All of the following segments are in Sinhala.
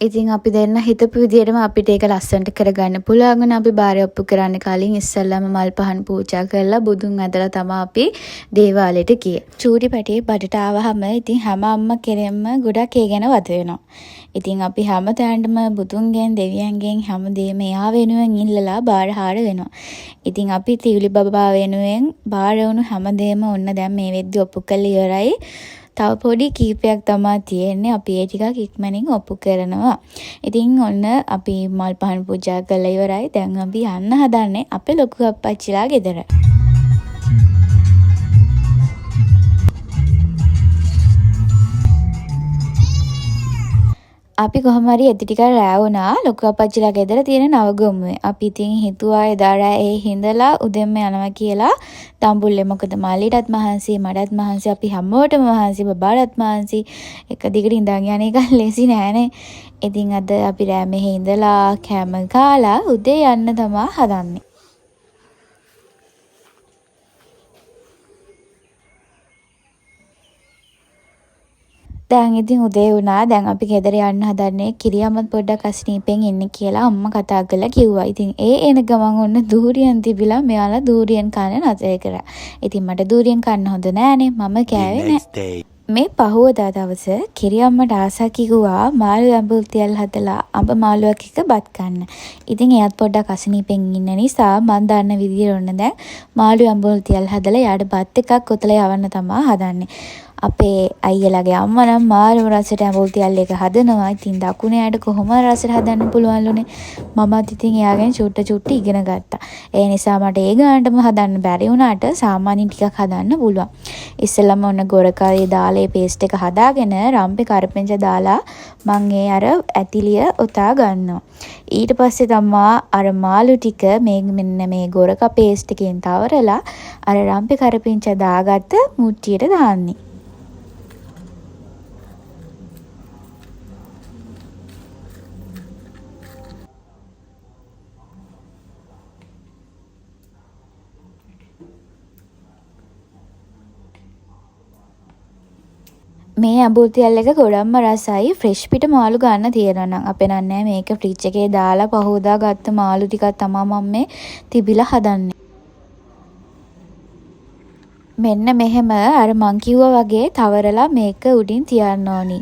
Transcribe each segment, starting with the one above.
ඉතින් අපි දෙන්න හිතපු විදිහටම අපිට ඒක ලස්සනට කරගන්න පුළුවන් වුණා. අපි බාරය ඔප්පු කරන්න කලින් ඉස්සල්ලාම මල් පහන් පූජා කරලා බුදුන් ඇදලා තමයි අපි දේවාලයට ගියේ. චූටි පැටියේ බඩට ආවහම ඉතින් හැම අම්මා කෙරෙන්න ගොඩක් ඒ ගැන වද වෙනවා. ඉතින් අපි හැම තැනටම බුදුන්ගෙන් දෙවියන්ගෙන් හැමදේම එයා වෙනුවෙන් ඉල්ලලා බාරහාර වෙනවා. ඉතින් අපි තිවිලි බබා වෙනුවෙන් බාර වුණු හැමදේම ඔන්න දැන් මේ වෙද්දි ඔප්පු කරලා ඉවරයි. තව පොඩි කීපයක් තමයි තියෙන්නේ. අපි ඒ ටිකක් ඉක්මනින් ඔප්පු කරනවා. ඉතින් ඔන්න අපි මල් පහන් පූජා කරලා ඉවරයි. දැන් අපි යන්න හදන්නේ අපේ ලොකු අප්පච්චිලා ගෙදර. අපි කොහොම හරි එති ටික රෑ වුණා ලොකු අප්පච්චිලා ගෙදර තියෙන නවගමුවේ. අපි ඉතින් හිතුවා එදා රෑ ඒ හිඳලා උදෙන්ම යනවා කියලා තම්බුල්ලේ. මොකද මල්ලිටත් මහන්සි, මටත් මහන්සි, අපි හැමෝටම මහන්සි, බබාටත් මහන්සි. එක දිගට ඉඳන් යන එක ලේසි නෑනේ. ඉතින් අද අපි රෑ මෙහෙ ඉඳලා කෑම කාලා උදේ යන්න තමයි හදන්නේ. දැන් ඉතින් උදේ වුණා. දැන් අපි ගෙදර යන්න හදන්නේ. කිරියම්මත් පොඩ්ඩක් අස්නීපෙන් ඉන්න කියලා අම්මා කතා කරලා කිව්වා. ඉතින් එන ගමන් ඔන්න දූරියන් තිබිලා මෙයාලා දූරියන් කන්න නතර කරා. ඉතින් මට දූරියන් කන්න හොඳ නෑනේ. මම කෑවේ නෑ. මේ පහුවදා දවස කිරියම්මට ආසා කිව්වා මාළු ඇඹුල් තියල් හදලා අඹ මාළුවක් එක්ක බත් කන්න. ඉතින් එයාත් පොඩ්ඩක් අසනීපෙන් ඉන්න නිසා මන් දන්න විදියට ඔන්න දැන් මාළු ඇඹුල් තියල් හදලා යාට බත් එකක් උතලා යවන්න තමයි හදන්නේ. අපේ අයියලාගේ අම්මා නම් මාළු රසට ඇඹුල් තියල් එක හදනවා. ඉතින් දකුණේ යාට කොහොම රසට හදන්න පුළුවන්ලුනේ. මමත් ඉතින් එයාගෙන් චුට්ට ඉගෙන ගත්තා. ඒ නිසා මට ඒ ගානටම හදන්න බැරි වුණාට සාමාන්‍යයෙන් ටිකක් හදන්න පුළුවන්. ඉස්සෙල්ලාම ඔන්න ගොරකාරී දාලා ඒ පේස්ට් එක හදාගෙන රම්පේ කරපිංච දාලා මං ඒ අර ඇතිලිය ඔතා ගන්නවා. ඊට පස්සේ තමා අර මාළු ටික මෙන්න මේ ගොරකා පේස්ට් එකෙන් තවරලා අර රම්පේ කරපිංච දාගත්ත මුට්ටියට දාන්නේ. මේ ඇඹුල් තියල් එක ගොඩක්ම රසයි. ෆ්‍රෙෂ් පිට මාළු ගන්න තියෙනවා නම් අපේ නන්නේ මේක ෆ්‍රිජ් එකේ දාලා පහෝදා ගත්ත මාළු ටිකක් තමයි මම මේ තිබිලා හදන්නේ. මෙන්න මෙහෙම අර මං කිව්වා වගේ තවරලා මේක උඩින් තියන්න ඕනි.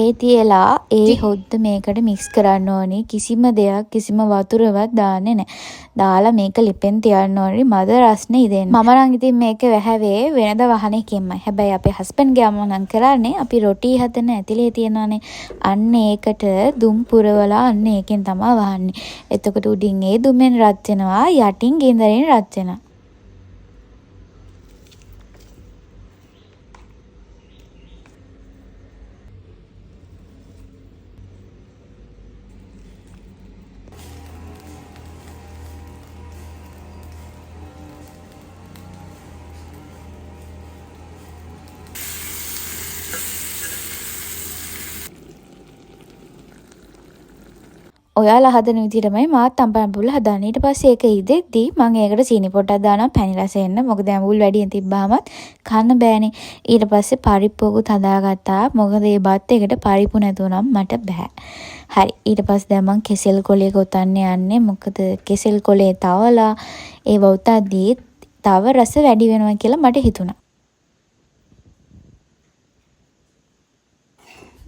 ඒ තියලා ඒ හොද්ද මේකට මික්ස් කරන්න ඕනි. කිසිම දෙයක් කිසිම වතුරවත් දාන්නේ නැහැ. දාලා මේක ලිපෙන් තියන්න ඕනි. මද රස්නේ ඉදෙන්න. මම නම් ඉතින් මේක වැහැවේ වෙනද වහන එකෙන්මයි. හැබැයි අපේ හස්බන්ඩ්ගේ අම්මා නම් කරන්නේ අපි රොටි හදන ඇතිලේ තියනවානේ. අන්න ඒකට දුම් පුරවලා අන්න ඒකෙන් තමයි වහන්නේ. එතකොට උඩින් ඒ දුමෙන් රත් වෙනවා, යටින් ගින්දරෙන් රත් වෙනවා. ඔයාලා හදන විදිහටමයි මාත් අඹ හදන්නේ. ඊට පස්සේ ඒක ඉදෙද්දි මම ඒකට සීනි පොට්ටක් දානවා පැණි රස එන්න. මොකද ඇඹුල් වැඩියෙන් තිබ්බාමත් කන්න බෑනේ. ඊට පස්සේ පරිප්පුවකුත් හදාගත්තා. මොකද මේ බත් එකට පරිප්පු නැතුව නම් මට බෑ. හරි. ඊට පස්සේ දැන් මම කෙසෙල් කොලේ ගොතන්න යන්නේ. මොකද කෙසෙල් කොලේ තවලා ඒව උතද්දී තව රස වැඩි වෙනවා කියලා මට හිතුණා.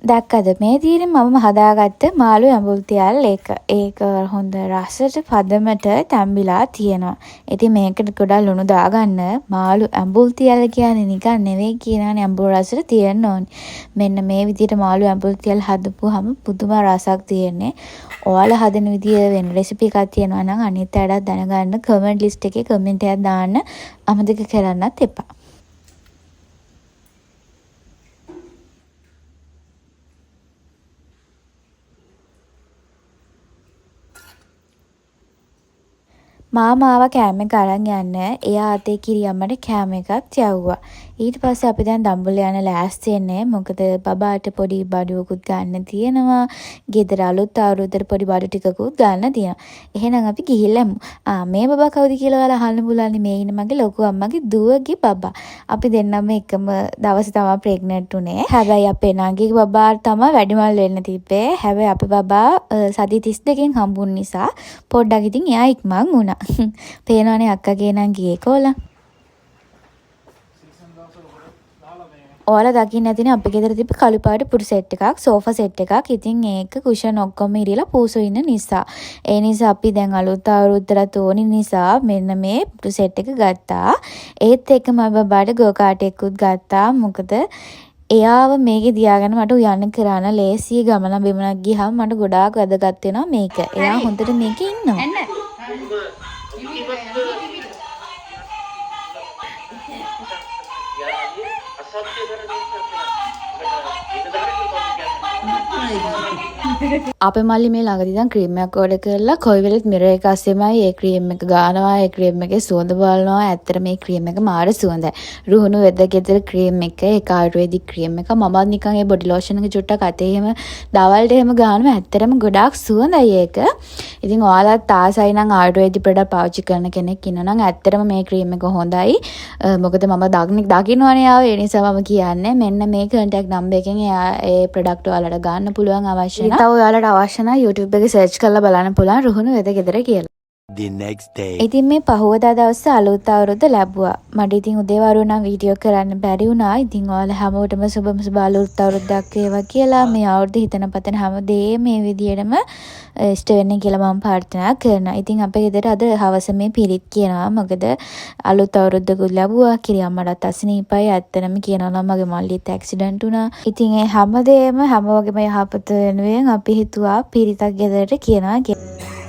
දැක්කද මේ තීරෙන් මම හදාගත්ත මාළු ඇඹුල් තියල් ඒක හොඳ රසට පදමට තැම්බිලා තියෙනවා. ඉතින් මේකට ගොඩක් ලුණු දාගන්න. මාළු ඇඹුල් තියල් කියන්නේ නිකන් නෙවෙයි කියනනේ ඇඹුල් රසට තියෙන්න ඕනි. මෙන්න මේ විදිහට මාළු ඇඹුල් තියල් හදපුවාම පුදුම රසක් තියෙන්නේ. ඔයාලා හදන විදිය වෙන රෙසිපි එකක් තියෙනවා නම් අනිත් අයටත් දැනගන්න කමෙන්ට් ලිස්ට් එකේ කමෙන්ට් එකක් දාන්න අමතක කරන්නත් එපා. මාමාව කෑම එක අරන් යන්න එයා අතේ කිරි අම්මට කෑම එකක් යවුවා. ඊට පස්සේ අපි දැන් දඹුල්ල යන ලෑස්ති වෙන්නේ. මොකද බබාට පොඩි බඩුවකුත් ගන්න තියෙනවා. ගෙදර අලුත් අවුරුද්දට පොඩි බඩු ටිකකුත් ගන්න තියෙනවා. එහෙනම් අපි ගිහිල්ලාමු. මේ බබා කවුද කියලා ඔයාලා අහන්න පුළුවන්. මේ ඉන්න මගේ ලොකු අම්මගේ දුවගේ බබා. අපි දෙන්නම එකම දවසේ තමයි ප්‍රෙග්නන්ට් උනේ. හැබැයි අපේ නංගිගේ බබාට තමයි වැඩිමල් වෙන්න තිබ්බේ. හැබැයි අපේ බබා සති 32කින් හම්බුන නිසා පොඩ්ඩක් ඉතින් එයා ඉක්මන් වුණා. පේනවනේ අක්කගේ නම් ගියේ කොලා. ඔයාලා දකින්න ඇතිනේ අපේ ගෙදර තිබ්බ කළු පාට පුරු සෙට් එකක්, සෝෆා සෙට් එකක්. ඉතින් ඒක කුෂන් ඔක්කොම ඉරිලා පූසු ඉන්න නිසා. ඒ නිසා අපි දැන් අලුත් අවුරුද්දට ඕනි නිසා මෙන්න මේ පුරු සෙට් එක ගත්තා. ඒත් එක්කම බබාට ගෝ කාට් එකකුත් ගත්තා. මොකද එයාව මේකේ තියාගෙන මට උයන්න කරාන ලේසිය ගමන බිමනක් ගියාම මට ගොඩාක් වැදගත් වෙනවා මේක. එයා හොඳට මේකේ ඉන්නවා. අපේ මල්ලි මේ ළඟදී දැන් ක්‍රීම් එකක් ඕඩර් කරලා කොයි වෙලෙත් මිරර් එක අස්සෙමයි ඒ ක්‍රීම් එක ගානවා. ඒ ක්‍රීම් එකේ සුවඳ බලනවා. ඇත්තට මේ ක්‍රීම් එක මාර සුවඳයි. රුහුණු වෙද ගෙදර ක්‍රීම් එක, ඒක ආයුර්වේදික් ක්‍රීම් එක. මමත් නිකන් ඒ බොඩි ලෝෂන් එක චුට්ටක් අතේ එහෙම දවල්ට එහෙම ගානවා. ඇත්තටම ගොඩාක් සුවඳයි ඒක. ඉතින් ඔයාලත් ආසයි නම් ආයුර්වේදික් ප්‍රොඩක්ට් පාවිච්චි කරන කෙනෙක් ඉන්නවා නම් ඇත්තටම මේ ක්‍රීම් එක හොඳයි. මොකද මම දකින්නවනේ ආව. ඒ නිසා මම කියන්නේ මෙන්න මේ කන්ටැක්ට් නම්බර් එකෙන් ඒ ප්‍රොඩක්ට් ඔයාලට ගන්න පුළුවන් අවශ්‍ය නම්. තව ඔයාලට අවශ්‍ය නම් YouTube එකේ සර්ච් කරලා බලන්න පුළුවන් රුහුණු වෙද ගෙදර කියලා. The next day. ඉතින් මේ පහුවදා දවසේ අලුත් අවුරුද්ද ලැබුවා. මට ඉතින් උදේවරු නම් වීඩියෝ කරන්න බැරි වුණා. ඉතින් ඔයාලා හැමෝටම සුබ අලුත් අවුරුද්දක් වේවා කියලා මේ අවුරුද්ද හිතන පතන හැමදේම මේ විදියටම ඉෂ්ට වෙන්න කියලා මම ප්‍රාර්ථනා කරනවා. ඉතින් අපේ ගෙදර අද හවස මේ පිරිත් කියනවා. මොකද අලුත් අවුරුද්දකුත් ලැබුවා. කිරි අම්මටත් අසනීපයි. ඇත්තටම කියනවා නම් මගේ මල්ලිත් ඇක්සිඩන්ට් වුණා. ඉතින් ඒ හැමදේම හැම වගේම යහපත වෙනුවෙන් අපි හිතුවා පිරිතක් ගෙදරට කියනවා කියලා.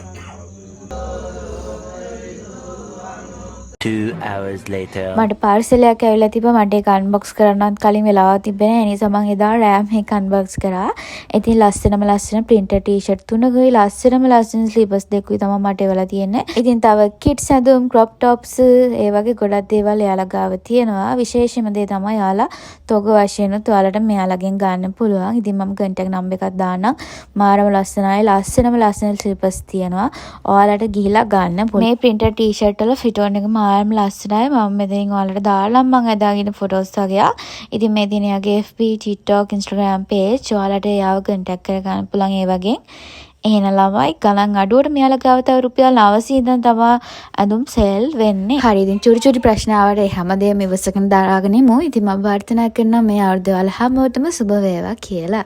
2 hours later. මට පාර්සලයක් ඇවිල්ලා තිබ්බා. මට ඒක අන්බොක්ස් කරන්නත් කලින් වෙලාවක් තිබ්බේ නැහැ. ඒ නිසා මම එදා රෑම් එක අන්බොක්ස් කරා. ඉතින් ලස්සන ප්‍රින්ටර් ටී-ෂර්ට් තුනකුයි ලස්සන ස්ලීපර්ස් දෙකකුයි තමයි මට එවලා තියෙන්නේ. ඉතින් තව කිඩ්ස් ඇඳුම්, ක්‍රොප් টොප්ස් ඒ වගේ ගොඩක් දේවල් එයාලා ගාව තියෙනවා. විශේෂම දේ තමයි යාලා තොග වශයෙන් ඔයාලට මෙයාලගෙන් ගන්න පුළුවන්. ඉතින් මම කන්ටැක්ට් නම්බර් එකක් දාන්නම්. මාරම ලස්සනයි. ලස්සන ස්ලීපර්ස් තියෙනවා. ඔයාලට ගිහිලා ගන්න පුළුවන්. මේ ප්‍රින්ටර් ටී-ෂර්ට් වල ෆිටෝන් එක මාරම ලස්සනයි. මම මෙතනින් ඔයාලට දාලා මම අදාගෙන ෆොටෝස් වගේ. ඉතින් මේ දින යාගේ FB, TikTok, Instagram page ඔයාලට යාව කන්ටැක්ට් කරගන්න පුළුවන් ඒ වගේ. එහෙනම් ළමයි ගණන් අඩුවට මෙයාලා ගාව තව රුපියල් 900 ඉඳන් තමයි අඳුම් සෙල් වෙන්නේ. හරි ඉතින් චුටි ප්‍රශ්න ආවට හැමදේම ඉවසගෙන දරාගෙන ඉමු. ඉතින් මම ප්‍රාර්ථනා කරනවා මේ අවුරුද්ද වල හැමෝටම සුබ වේවා කියලා.